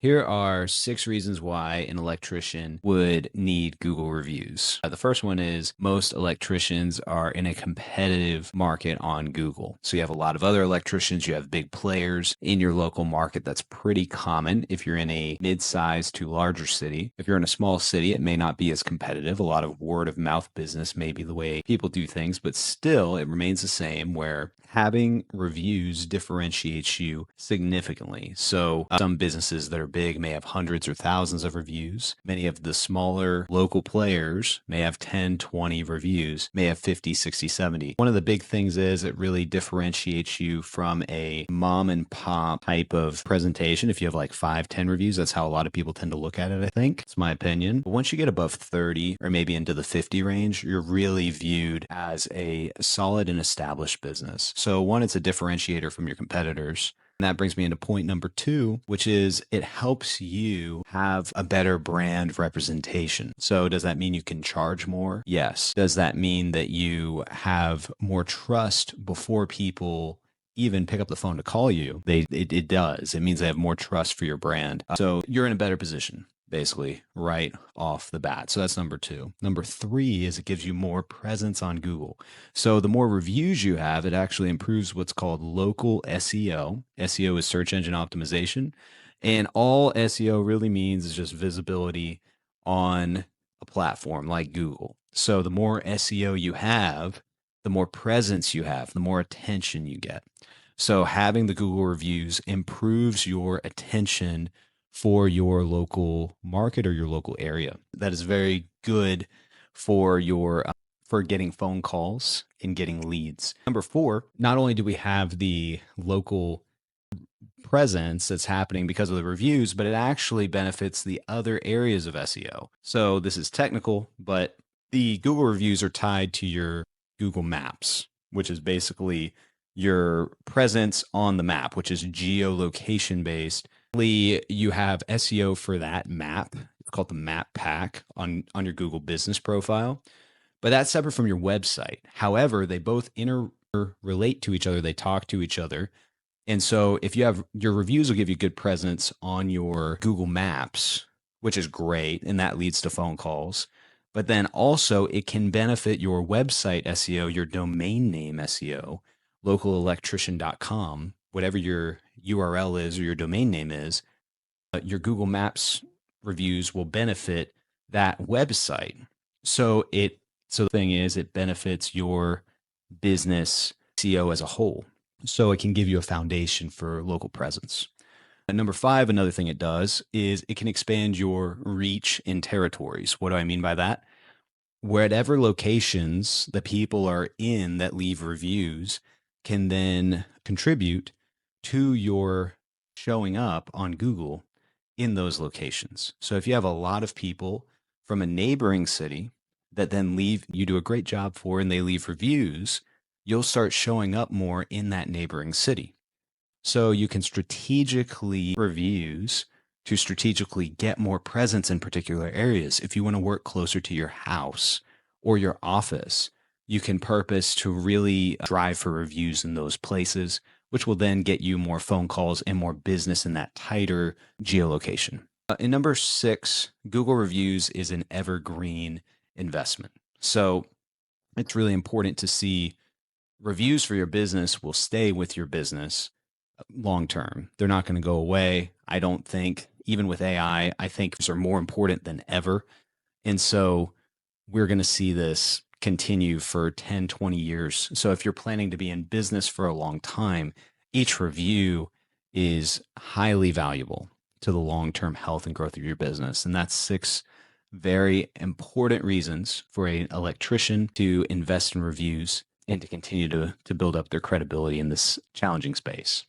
Here are 6 reasons why an electrician would need Google reviews. The first one is most electricians are in a competitive market on Google. So you have a lot of other electricians, you have big players in your local market. That's pretty common if you're in a mid-sized to larger city. If you're in a small city, it may not be as competitive. A lot of word of mouth business may be the way people do things, but still it remains the same where having reviews differentiates you significantly. So some businesses that are big may have hundreds or thousands of reviews. Many of the smaller local players may have 10, 20 reviews, may have 50, 60, 70. One of the big things is it really differentiates you from a mom and pop type of presentation. If you have like 5, 10 reviews, that's how a lot of people tend to look at it, I think. It's my opinion. But once you get above 30 or maybe into the 50 range, you're really viewed as a solid and established business. So one, it's a differentiator from your competitors. And that brings me into point number 2, which is it helps you have a better brand representation. So does that mean you can charge more? Yes. Does that mean that you have more trust before people even pick up the phone to call you? It does. It means they have more trust for your brand. So you're in a better position, basically, right off the bat. So that's number 2. Number 3 is it gives you more presence on Google. So the more reviews you have, it actually improves what's called local SEO. SEO is search engine optimization. And all SEO really means is just visibility on a platform like Google. So the more SEO you have, the more presence you have, the more attention you get. So having the Google reviews improves your attention for your local market or your local area. That is very good for your for getting phone calls and getting leads. Number 4, not only do we have the local presence that's happening because of the reviews, but it actually benefits the other areas of SEO. So this is technical, but the Google reviews are tied to your Google Maps, which is basically your presence on the map, which is geolocation based. You have SEO for that map. It's called the map pack on your Google business profile, but that's separate from your website. However, they both interrelate to each other. They talk to each other. And so if you have your reviews will give you good presence on your Google Maps, which is great. And that leads to phone calls. But then also it can benefit your website SEO, your domain name SEO, localelectrician.com, whatever your URL is or your domain name is, your Google Maps reviews will benefit that website. So the thing is, it benefits your business SEO as a whole. So it can give you a foundation for local presence. And number 5, another thing it does is it can expand your reach in territories. What do I mean by that? Whatever locations the people are in that leave reviews can then contribute to your showing up on Google in those locations. So if you have a lot of people from a neighboring city that then you do a great job for, and they leave reviews, you'll start showing up more in that neighboring city. So you can strategically reviews to strategically get more presence in particular areas. If you want to work closer to your house or your office, you can purpose to really drive for reviews in those places, which will then get you more phone calls and more business in that tighter geolocation. And number 6, Google reviews is an evergreen investment. So it's really important to see reviews for your business will stay with your business long term. They're not going to go away. I don't think, even with AI, I think these are more important than ever. And so we're going to see this continue for 10, 20 years. So if you're planning to be in business for a long time, each review is highly valuable to the long-term health and growth of your business. And that's 6 very important reasons for an electrician to invest in reviews and to continue to build up their credibility in this challenging space.